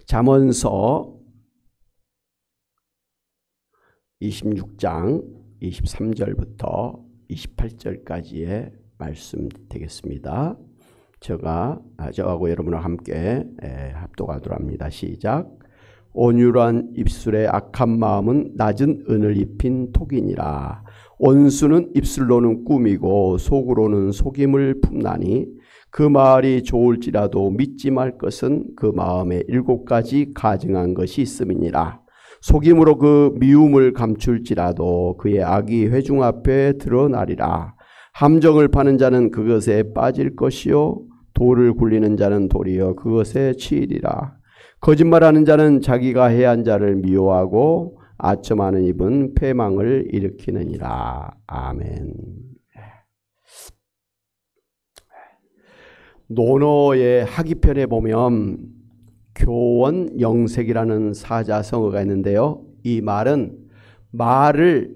잠언서 26장 23절부터 28절까지의 말씀 되겠습니다. 저하고 여러분과 함께 합독하도록 합니다. 시작. 온유한 입술의 악한 마음은 낮은 은을 입힌 톡이니라. 원수는 입술로는 꾸미고 속으로는 속임을 품나니 그 말이 좋을지라도 믿지 말 것은 그 마음에 7가지 가증한 것이 있음이니라. 속임으로 그 미움을 감출지라도 그의 악이 회중 앞에 드러나리라. 함정을 파는 자는 그것에 빠질 것이요 돌을 굴리는 자는 도리어 그것에 치이리라. 거짓말하는 자는 자기가 해한 자를 미워하고 아첨하는 입은 패망을 일으키느니라. 아멘. 논어의 하기편에 보면 교원 영색이라는 사자성어가 있는데요. 이 말은 말을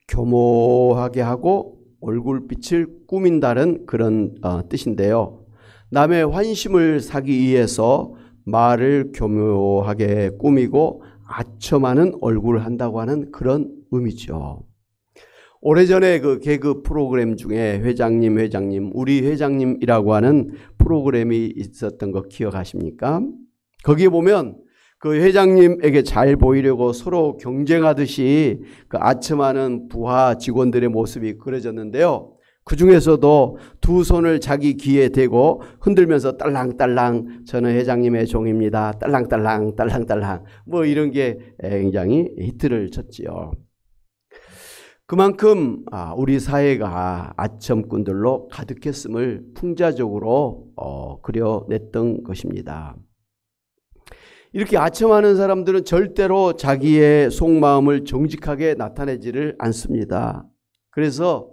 교모하게 하고 얼굴빛을 꾸민다는 그런 뜻인데요. 남의 환심을 사기 위해서 말을 교묘하게 꾸미고 아첨하는 얼굴을 한다고 하는 그런 의미죠. 오래전에 그 개그 프로그램 중에 회장님, 우리 회장님이라고 하는 프로그램이 있었던 거 기억하십니까? 거기에 보면 그 회장님에게 잘 보이려고 서로 경쟁하듯이 그 아첨하는 부하 직원들의 모습이 그려졌는데요. 그 중에서도 두 손을 자기 귀에 대고 흔들면서 딸랑딸랑 저는 회장님의 종입니다. 딸랑딸랑 딸랑딸랑 뭐 이런 게 굉장히 히트를 쳤지요. 그만큼 우리 사회가 아첨꾼들로 가득했음을 풍자적으로 그려냈던 것입니다. 이렇게 아첨하는 사람들은 절대로 자기의 속마음을 정직하게 나타내지를 않습니다. 그래서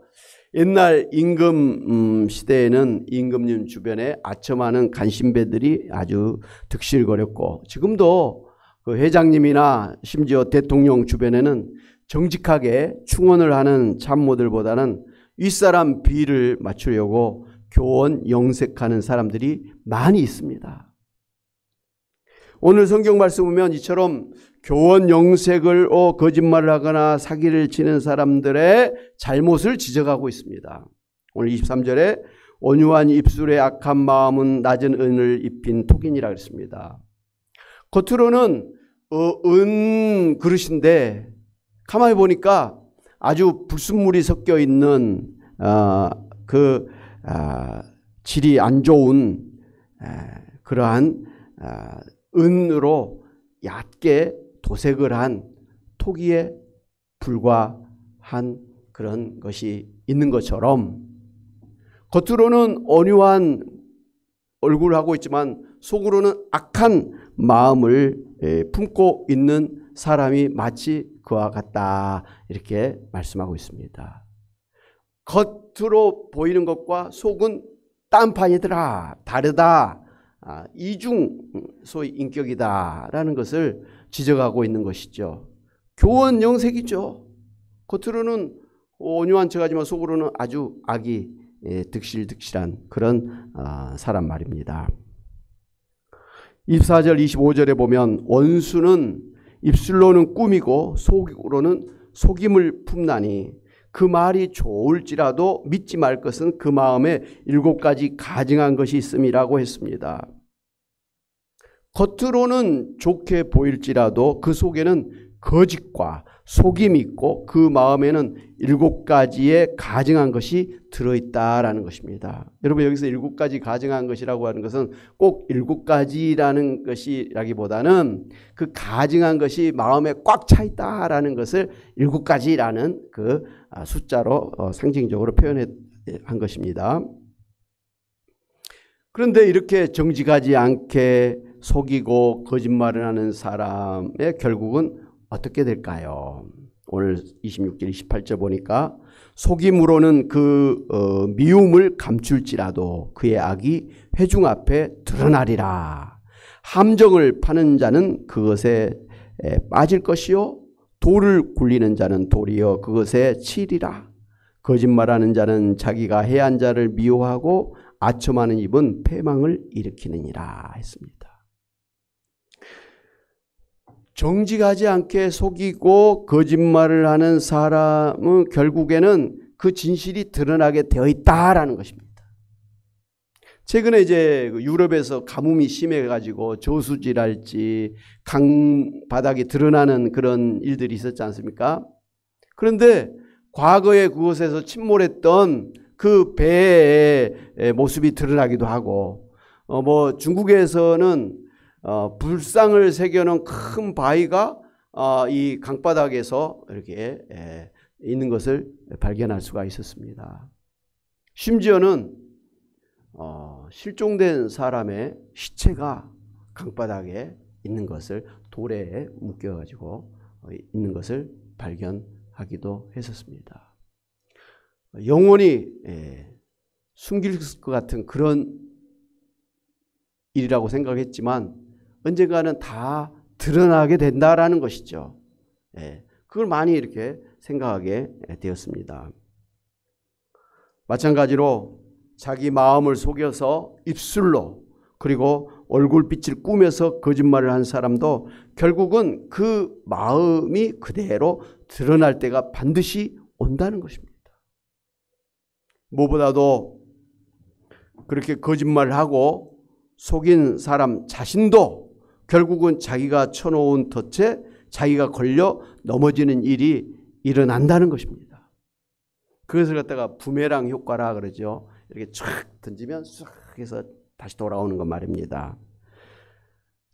옛날 임금 시대에는 임금님 주변에 아첨하는 간신배들이 아주 득실거렸고 지금도 그 회장님이나 심지어 대통령 주변에는 정직하게 충원을 하는 참모들보다는 윗사람 비를 맞추려고 교원 영색하는 사람들이 많이 있습니다. 오늘 성경 말씀 보면 이처럼 교원 영색을 거짓말을 하거나 사기를 치는 사람들의 잘못을 지적하고 있습니다. 오늘 23절에 온유한 입술의 악한 마음은 낮은 은을 입힌 톡이니라 그랬습니다. 겉으로는 은 그릇인데 가만히 보니까 아주 불순물이 섞여 있는 질이 안 좋은 그러한 은으로 얕게 도색을 한 토기에 불과한 그런 것이 있는 것처럼 겉으로는 온유한 얼굴을 하고 있지만 속으로는 악한 마음을 품고 있는 사람이 마치 그와 같다 이렇게 말씀하고 있습니다. 겉으로 보이는 것과 속은 딴판이더라 다르다 이중 소위 인격이다라는 것을 지적하고 있는 것이죠. 교원 영색이죠. 겉으로는 온유한 척하지만 속으로는 아주 악이 득실득실한 그런 사람 말입니다. 24절 25절에 보면 원수는 입술로는 꾸미고 속으로는 속임을 품나니 그 말이 좋을지라도 믿지 말 것은 그 마음에 7가지 가증한 것이 있음이라고 했습니다. 겉으로는 좋게 보일지라도 그 속에는 거짓과 속임이 있고 그 마음에는 7가지의 가증한 것이 들어있다라는 것입니다. 여러분 여기서 7가지 가증한 것이라고 하는 것은 꼭 7가지라는 것이라기보다는 그 가증한 것이 마음에 꽉 차 있다라는 것을 7가지라는 그 숫자로 상징적으로 표현한 것입니다. 그런데 이렇게 정직하지 않게 속이고 거짓말을 하는 사람의 결국은 어떻게 될까요? 오늘 26절 28절 보니까 속임으로는 그 미움을 감출지라도 그의 악이 회중 앞에 드러나리라. 함정을 파는 자는 그것에 빠질 것이요 돌을 굴리는 자는 도리어 그것에 치리라. 거짓말하는 자는 자기가 해한 자를 미워하고 아첨하는 입은 패망을 일으키느니라 했습니다. 정직하지 않게 속이고 거짓말을 하는 사람은 결국에는 그 진실이 드러나게 되어 있다라는 것입니다. 최근에 이제 유럽에서 가뭄이 심해가지고 저수지랄지 강바닥이 드러나는 그런 일들이 있었지 않습니까? 그런데 과거에 그곳에서 침몰했던 그 배의 모습이 드러나기도 하고, 중국에서는 불상을 새겨놓은 큰 바위가 이 강바닥에서 이렇게 있는 것을 발견할 수가 있었습니다. 심지어는 실종된 사람의 시체가 강바닥에 있는 것을 돌에 묶여가지고 있는 것을 발견하기도 했었습니다. 영원히 숨길 것 같은 그런 일이라고 생각했지만 언젠가는 다 드러나게 된다라는 것이죠. 그걸 많이 이렇게 생각하게 되었습니다. 마찬가지로 자기 마음을 속여서 입술로 그리고 얼굴빛을 꾸며서 거짓말을 한 사람도 결국은 그 마음이 그대로 드러날 때가 반드시 온다는 것입니다. 무엇보다도 그렇게 거짓말을 하고 속인 사람 자신도 결국은 자기가 쳐놓은 덫에 자기가 걸려 넘어지는 일이 일어난다는 것입니다. 그것을 갖다가 부메랑 효과라 그러죠. 이렇게 쫙 던지면 쑥 해서 다시 돌아오는 것 말입니다.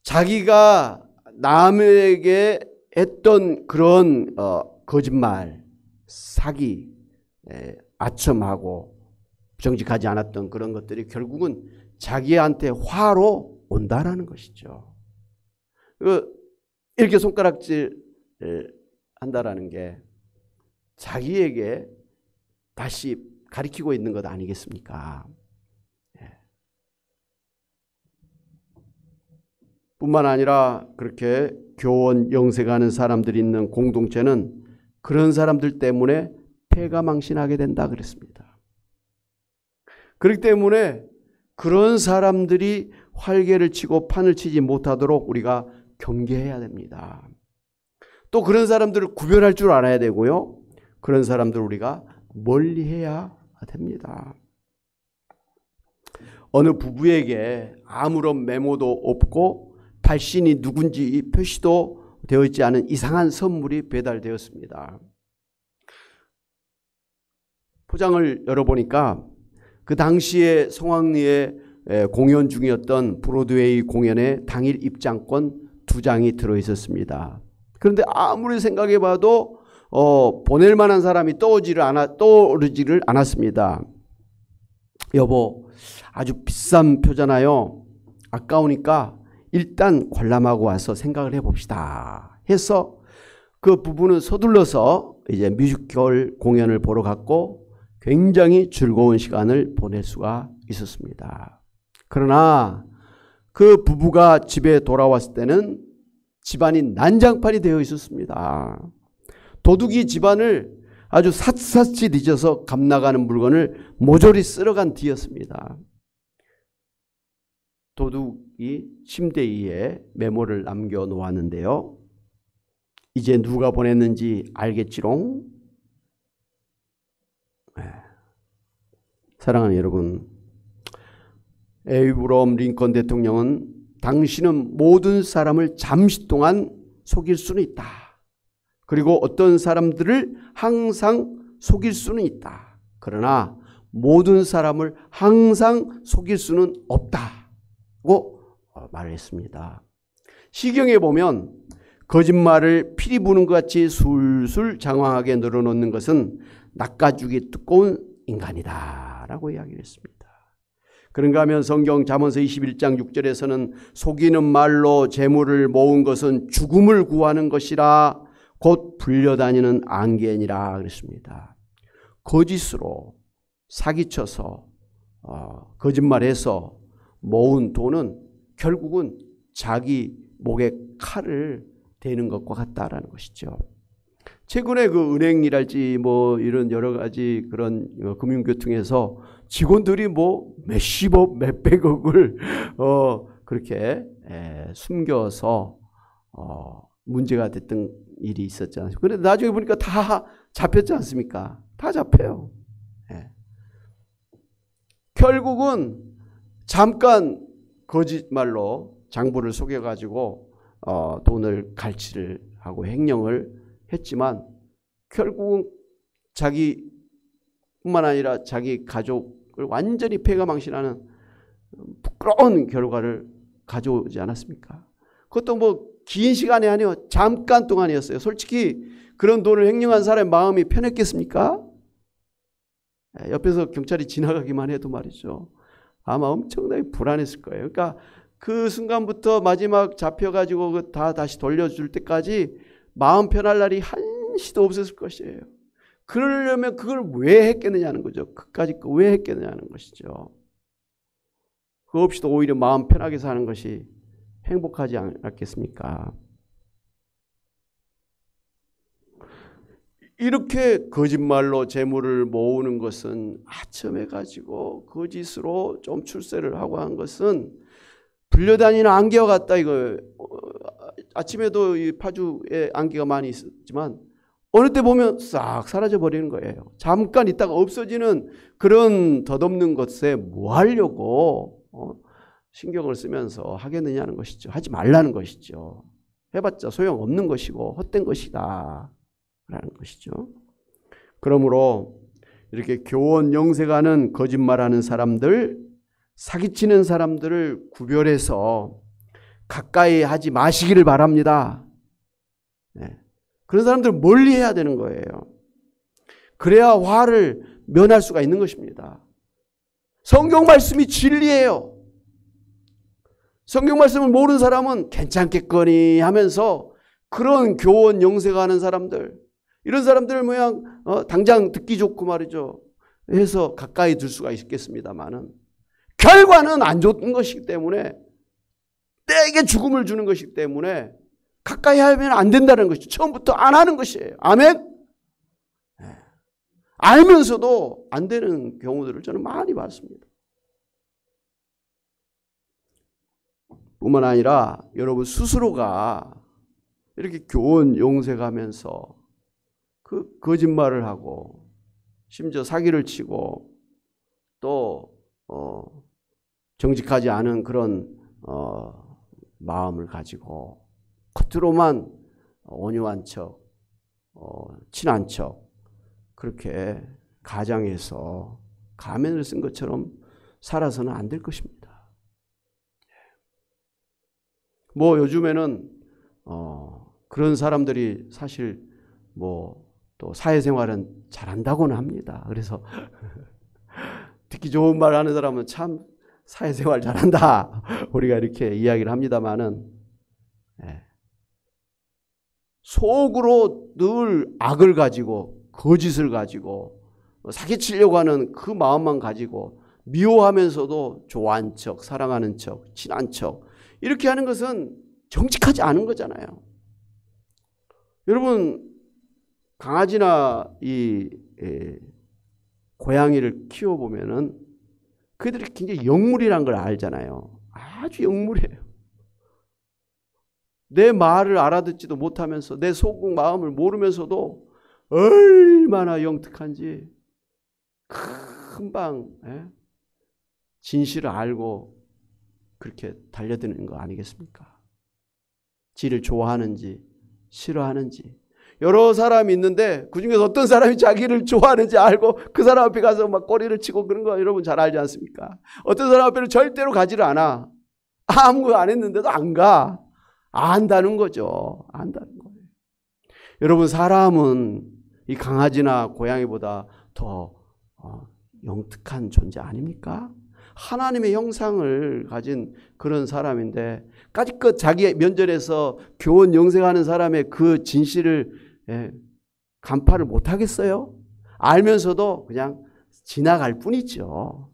자기가 남에게 했던 그런 거짓말, 사기, 아첨하고 정직하지 않았던 그런 것들이 결국은 자기한테 화로 온다라는 것이죠. 이렇게 손가락질 한다라는 게 자기에게 다시 가리키고 있는 것 아니겠습니까? 뿐만 아니라 그렇게 교원 영세가는 사람들이 있는 공동체는 그런 사람들 때문에 패가망신하게 된다 그랬습니다. 그렇기 때문에 그런 사람들이 활개를 치고 판을 치지 못하도록 우리가 경계해야 됩니다. 또 그런 사람들을 구별할 줄 알아야 되고요. 그런 사람들을 우리가 멀리해야 됩니다. 어느 부부에게 아무런 메모도 없고 발신이 누군지 표시도 되어 있지 않은 이상한 선물이 배달되었습니다. 포장을 열어보니까 그 당시에 성황리에 공연 중이었던 브로드웨이 공연에 당일 입장권 2장이 들어있었습니다. 그런데 아무리 생각해봐도 보낼 만한 사람이 떠오르지를 않았습니다. 여보, 아주 비싼 표잖아요. 아까우니까 일단 관람하고 와서 생각을 해봅시다 해서 그 부부는 서둘러서 이제 뮤지컬 공연을 보러 갔고 굉장히 즐거운 시간을 보낼 수가 있었습니다. 그러나 그 부부가 집에 돌아왔을 때는 집안이 난장판이 되어 있었습니다. 도둑이 집안을 아주 샅샅이 뒤져서 감나가는 물건을 모조리 쓸어간 뒤였습니다. 도둑이 침대 위에 메모를 남겨놓았는데요. 이제 누가 보냈는지 알겠지롱? 사랑하는 여러분, 에이브러함 링컨 대통령은 당신은 모든 사람을 잠시 동안 속일 수는 있다. 그리고 어떤 사람들을 항상 속일 수는 있다. 그러나 모든 사람을 항상 속일 수는 없다고 말을 했습니다. 시경에 보면 거짓말을 피리 부는 것 같이 술술 장황하게 늘어놓는 것은 낚아주기 두꺼운 인간이다 라고 이야기를 했습니다. 그런가 하면 성경 잠언서 21장 6절에서는 속이는 말로 재물을 모은 것은 죽음을 구하는 것이라 곧 불려다니는 안개니라 그랬습니다. 거짓으로 사기쳐서 거짓말해서 모은 돈은 결국은 자기 목에 칼을 대는 것과 같다라는 것이죠. 최근에 그 은행이랄지 이런 여러 가지 그런 금융교통에서 직원들이 몇십억, 몇백억을 그렇게 숨겨서 문제가 됐던 일이 있었지 않습니까? 그런데 나중에 보니까 다 잡혔지 않습니까? 다 잡혀요. 예. 결국은 잠깐 거짓말로 장부를 속여가지고 돈을 갈취를 하고 횡령을 했지만 결국은 자기뿐만 아니라 자기 가족을 완전히 패가망신하는 부끄러운 결과를 가져오지 않았습니까? 그것도 뭐 긴 시간이 아니요, 잠깐 동안이었어요. 솔직히 그런 돈을 횡령한 사람의 마음이 편했겠습니까? 옆에서 경찰이 지나가기만 해도 말이죠, 아마 엄청나게 불안했을 거예요. 그러니까 그 순간부터 마지막 잡혀가지고 다시 돌려줄 때까지 마음 편할 날이 한시도 없었을 것이에요. 그러려면 그걸 왜 했겠느냐는 거죠. 그까짓 거 왜 했겠느냐는 것이죠. 그거 없이도 오히려 마음 편하게 사는 것이 행복하지 않았겠습니까? 이렇게 거짓말로 재물을 모으는 것은 아첨해가지고 거짓으로 좀 출세를 하고 한 것은 불려다니는 안개와 같다. 이거 아침에도 이 파주에 안개가 많이 있었지만 어느 때 보면 싹 사라져 버리는 거예요. 잠깐 있다가 없어지는 그런 덧없는 것에 뭐 하려고 신경을 쓰면서 하겠느냐는 것이죠. 하지 말라는 것이죠. 해봤자 소용없는 것이고 헛된 것이다 라는 것이죠. 그러므로 이렇게 교원 영세가는 거짓말하는 사람들, 사기치는 사람들을 구별해서 가까이 하지 마시기를 바랍니다. 네. 그런 사람들 멀리 해야 되는 거예요. 그래야 화를 면할 수가 있는 것입니다. 성경 말씀이 진리예요. 성경 말씀을 모르는 사람은 괜찮겠거니 하면서 그런 교원 영세가 하는 사람들, 이런 사람들 모양 당장 듣기 좋고 말이죠 해서 가까이 둘 수가 있겠습니다만은 결과는 안 좋은 것이기 때문에, 내게 죽음을 주는 것이기 때문에 가까이 하면 안 된다는 것이죠. 처음부터 안 하는 것이에요. 아멘? 알면서도 안 되는 경우들을 저는 많이 봤습니다. 뿐만 아니라 여러분 스스로가 이렇게 교원 용색하면서 그 거짓말을 하고 심지어 사기를 치고 또 정직하지 않은 그런 마음을 가지고 겉으로만 온유한 척, 친한 척 그렇게 가장해서 가면을 쓴 것처럼 살아서는 안 될 것입니다. 뭐 요즘에는 그런 사람들이 사실 뭐 또 사회생활은 잘한다고는 합니다. 그래서 듣기 좋은 말 하는 사람은 참 사회생활 잘한다 우리가 이렇게 이야기를 합니다만은 속으로 늘 악을 가지고 거짓을 가지고 사기치려고 하는 그 마음만 가지고 미워하면서도 좋아하는 척, 사랑하는 척, 친한 척 이렇게 하는 것은 정직하지 않은 거잖아요. 여러분 강아지나 이 고양이를 키워보면은 그들이 굉장히 영물이란 걸 알잖아요. 아주 영물이에요. 내 말을 알아듣지도 못하면서 내 속 마음을 모르면서도 얼마나 영특한지 금방 진실을 알고 그렇게 달려드는 거 아니겠습니까? 지를 좋아하는지 싫어하는지 여러 사람이 있는데 그중에서 어떤 사람이 자기를 좋아하는지 알고 그 사람 앞에 가서 막 꼬리를 치고 그런 거 여러분 잘 알지 않습니까? 어떤 사람 앞에는 절대로 가지를 않아. 아무것도 안 했는데도 안 가. 안다는 거죠. 안다는 거예요. 여러분 사람은 이 강아지나 고양이보다 더 영특한 존재 아닙니까? 하나님의 형상을 가진 그런 사람인데 까짓것 자기 면전에서 교원 영생하는 사람의 그 진실을 간파를 못하겠어요? 알면서도 그냥 지나갈 뿐이죠.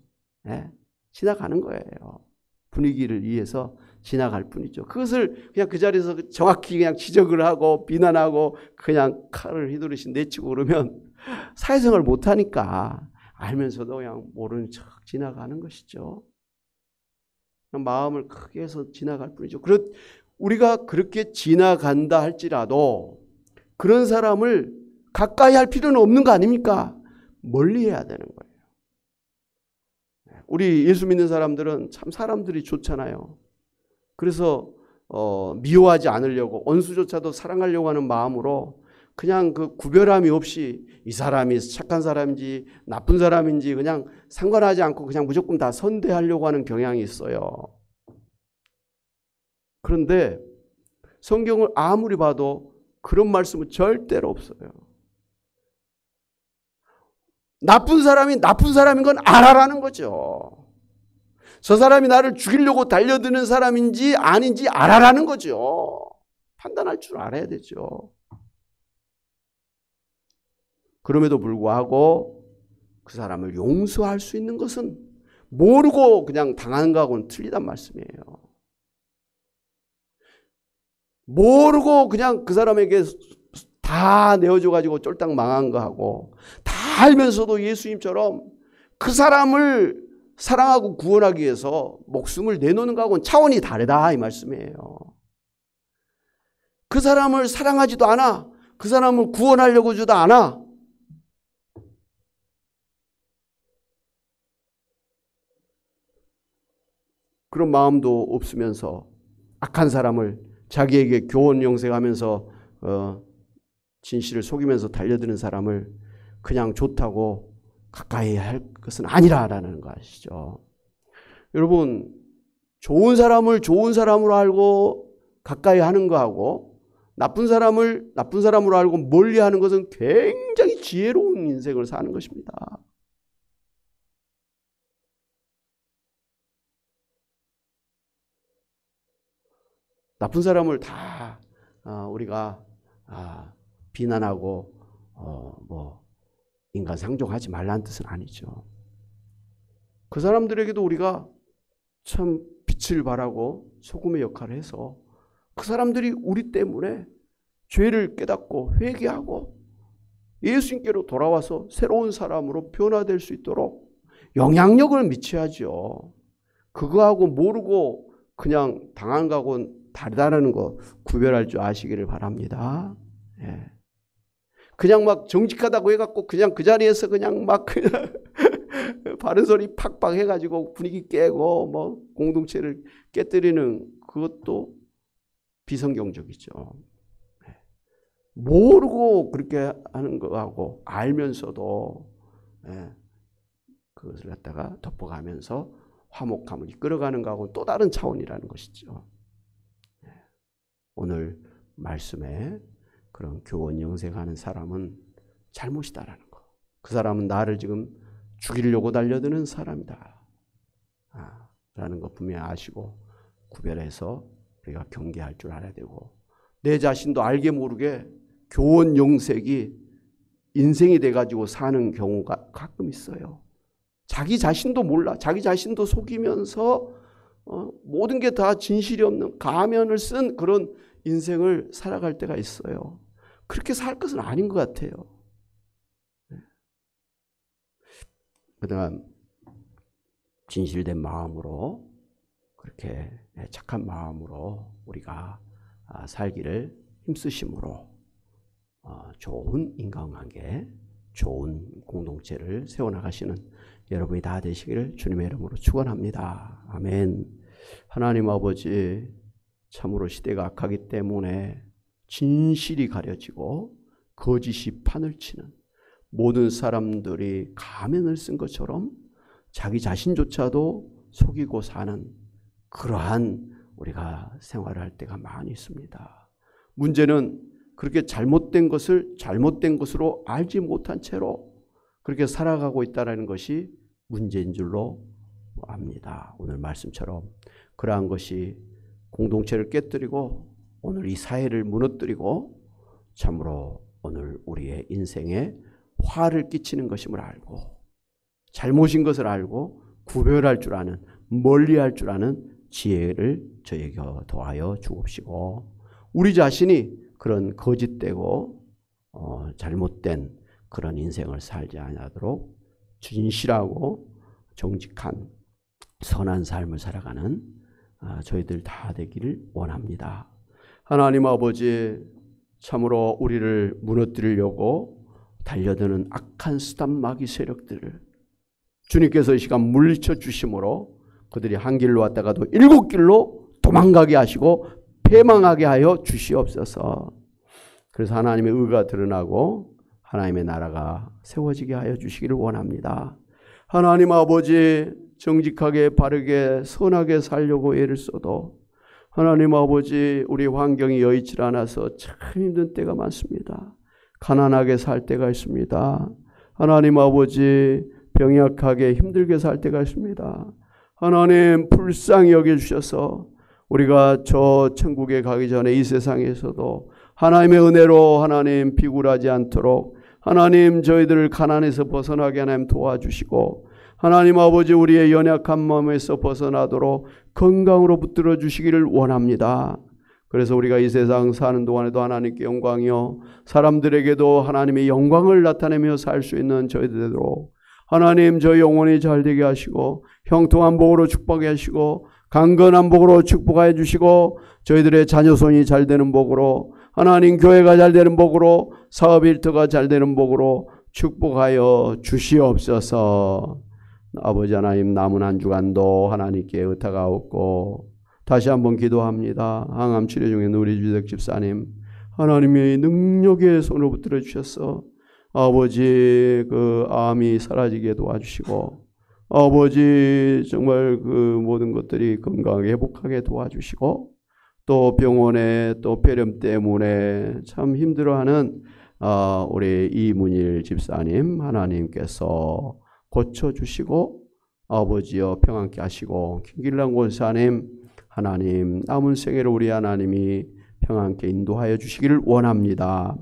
지나가는 거예요. 분위기를 위해서 지나갈 뿐이죠. 그것을 그냥 그 자리에서 정확히 그냥 지적을 하고 비난하고 그냥 칼을 휘두르시 내치고 그러면 사회생활을 못하니까 알면서도 그냥 모르는 척 지나가는 것이죠. 마음을 크게 해서 지나갈 뿐이죠. 우리가 그렇게 지나간다 할지라도 그런 사람을 가까이 할 필요는 없는 거 아닙니까? 멀리 해야 되는 거예요. 우리 예수 믿는 사람들은 참 사람들이 좋잖아요. 그래서 미워하지 않으려고 원수조차도 사랑하려고 하는 마음으로 그냥 그 구별함이 없이 이 사람이 착한 사람인지 나쁜 사람인지 그냥 상관하지 않고 그냥 무조건 다 선대하려고 하는 경향이 있어요. 그런데 성경을 아무리 봐도 그런 말씀은 절대로 없어요. 나쁜 사람이 나쁜 사람인 건 알아라는 거죠. 저 사람이 나를 죽이려고 달려드는 사람인지 아닌지 알아라는 거죠. 판단할 줄 알아야 되죠. 그럼에도 불구하고 그 사람을 용서할 수 있는 것은 모르고 그냥 당하는 거하고는 틀리단 말씀이에요. 모르고 그냥 그 사람에게 다 내어줘가지고 쫄딱 망한 거하고 다 알면서도 예수님처럼 그 사람을 사랑하고 구원하기 위해서 목숨을 내놓는 거하고는 차원이 다르다 이 말씀이에요. 그 사람을 사랑하지도 않아. 그 사람을 구원하려고 주도 않아. 그런 마음도 없으면서 악한 사람을 자기에게 교원 영생하면서 진실을 속이면서 달려드는 사람을 그냥 좋다고 가까이 할 것은 아니라라는 거 아시죠? 여러분, 좋은 사람을 좋은 사람으로 알고 가까이 하는 거하고 나쁜 사람을 나쁜 사람으로 알고 멀리 하는 것은 굉장히 지혜로운 인생을 사는 것입니다. 나쁜 사람을 다 우리가 비난하고 인간 상종하지 말라는 뜻은 아니죠. 그 사람들에게도 우리가 참 빛을 발하고 소금의 역할을 해서 그 사람들이 우리 때문에 죄를 깨닫고 회개하고 예수님께로 돌아와서 새로운 사람으로 변화될 수 있도록 영향력을 미쳐야죠. 그거하고 모르고 그냥 당한 거하고는 다르다는 거 구별할 줄 아시기를 바랍니다. 예. 그냥 막 정직하다고 해갖고 그냥 그 자리에서 그냥 막 그냥 바른 소리 팍팍 해가지고 분위기 깨고 뭐 공동체를 깨뜨리는 그것도 비성경적이죠. 예. 모르고 그렇게 하는 거하고 알면서도 그것을 갖다가 덮어가면서 화목함을 이끌어가는 거하고 또 다른 차원이라는 것이죠. 오늘 말씀에 그런 교원 영생하는 사람은 잘못이다라는 거. 그 사람은 나를 지금 죽이려고 달려드는 사람이다. 라는 거 분명히 아시고 구별해서 우리가 경계할 줄 알아야 되고 내 자신도 알게 모르게 교원 영색이 인생이 돼가지고 사는 경우가 가끔 있어요. 자기 자신도 몰라. 자기 자신도 속이면서 모든 게 다 진실이 없는 가면을 쓴 그런 인생을 살아갈 때가 있어요. 그렇게 살 것은 아닌 것 같아요. 그다음 진실된 마음으로 그렇게 착한 마음으로 우리가 살기를 힘쓰심으로 좋은 인간관계, 좋은 공동체를 세워나가시는 여러분이 다 되시기를 주님의 이름으로 축원합니다. 아멘. 하나님 아버지, 참으로 시대가 악하기 때문에 진실이 가려지고 거짓이 판을 치는 모든 사람들이 가면을 쓴 것처럼 자기 자신조차도 속이고 사는 그러한 우리가 생활을 할 때가 많이 있습니다. 문제는 그렇게 잘못된 것을 잘못된 것으로 알지 못한 채로 그렇게 살아가고 있다는 것이 문제인 줄로 압니다. 오늘 말씀처럼 그러한 것이 공동체를 깨뜨리고 오늘 이 사회를 무너뜨리고 참으로 오늘 우리의 인생에 화를 끼치는 것임을 알고 잘못인 것을 알고 구별할 줄 아는 멀리할 줄 아는 지혜를 저에게 더하여 주옵시고 우리 자신이 그런 거짓되고 잘못된 그런 인생을 살지 않도록 진실하고 정직한 선한 삶을 살아가는 저희들 다 되기를 원합니다. 하나님 아버지, 참으로 우리를 무너뜨리려고 달려드는 악한 수단 마귀 세력들을 주님께서 이 시간 물리쳐 주심으로 그들이 한 길로 왔다가도 7길로 도망가게 하시고 패망하게 하여 주시옵소서. 그래서 하나님의 의가 드러나고 하나님의 나라가 세워지게 하여 주시기를 원합니다. 하나님 아버지, 정직하게 바르게 선하게 살려고 애를 써도 하나님 아버지, 우리 환경이 여의치 않아서 참 힘든 때가 많습니다. 가난하게 살 때가 있습니다. 하나님 아버지, 병약하게 힘들게 살 때가 있습니다. 하나님 불쌍히 여겨주셔서 우리가 저 천국에 가기 전에 이 세상에서도 하나님의 은혜로 하나님 비굴하지 않도록 하나님 저희들을 가난에서 벗어나게 하나님 도와주시고 하나님 아버지 우리의 연약한 마음에서 벗어나도록 건강으로 붙들어 주시기를 원합니다. 그래서 우리가 이 세상 사는 동안에도 하나님께 영광이요 사람들에게도 하나님의 영광을 나타내며 살 수 있는 저희들로 하나님 저희 영혼이 잘되게 하시고 형통한 복으로 축복해 하시고 강건한 복으로 축복해 주시고 저희들의 자녀손이 잘되는 복으로 하나님 교회가 잘되는 복으로 사업 일터가 잘되는 복으로 축복하여 주시옵소서. 아버지 하나님, 남은 한 주간도 하나님께 의탁하옵고 다시 한번 기도합니다. 항암 치료 중에 우리 주택 집사님 하나님의 능력의 손으로 붙들어 주셔서 아버지 그 암이 사라지게 도와주시고 아버지 정말 그 모든 것들이 건강하게 회복하게 도와주시고 또 병원에 또 폐렴 때문에 참 힘들어하는 우리 이문일 집사님 하나님께서 고쳐주시고 아버지여 평안케 하시고 김길랑 권사님 하나님 남은 생애를 우리 하나님이 평안케 인도하여 주시기를 원합니다.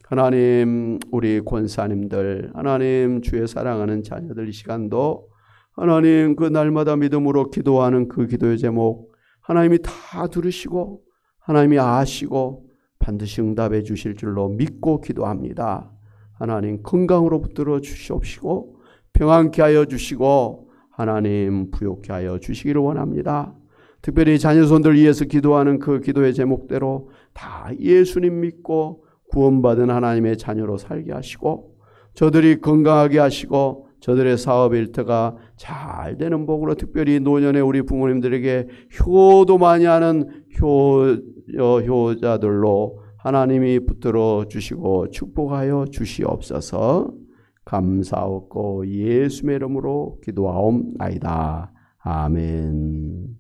하나님 우리 권사님들 하나님 주의 사랑하는 자녀들 이 시간도 하나님 그 날마다 믿음으로 기도하는 그 기도의 제목 하나님이 다 들으시고 하나님이 아시고 반드시 응답해 주실 줄로 믿고 기도합니다. 하나님 건강으로 붙들어 주시옵시고 평안케 하여 주시고 하나님 부욕케 하여 주시기를 원합니다. 특별히 자녀손들 위해서 기도하는 그 기도의 제목대로 다 예수님 믿고 구원받은 하나님의 자녀로 살게 하시고 저들이 건강하게 하시고 저들의 사업 일터가 잘 되는 복으로 특별히 노년에 우리 부모님들에게 효도 많이 하는 효자들로 하나님이 붙들어 주시고 축복하여 주시옵소서. 감사하고 예수의 이름으로 기도하옵나이다. 아멘.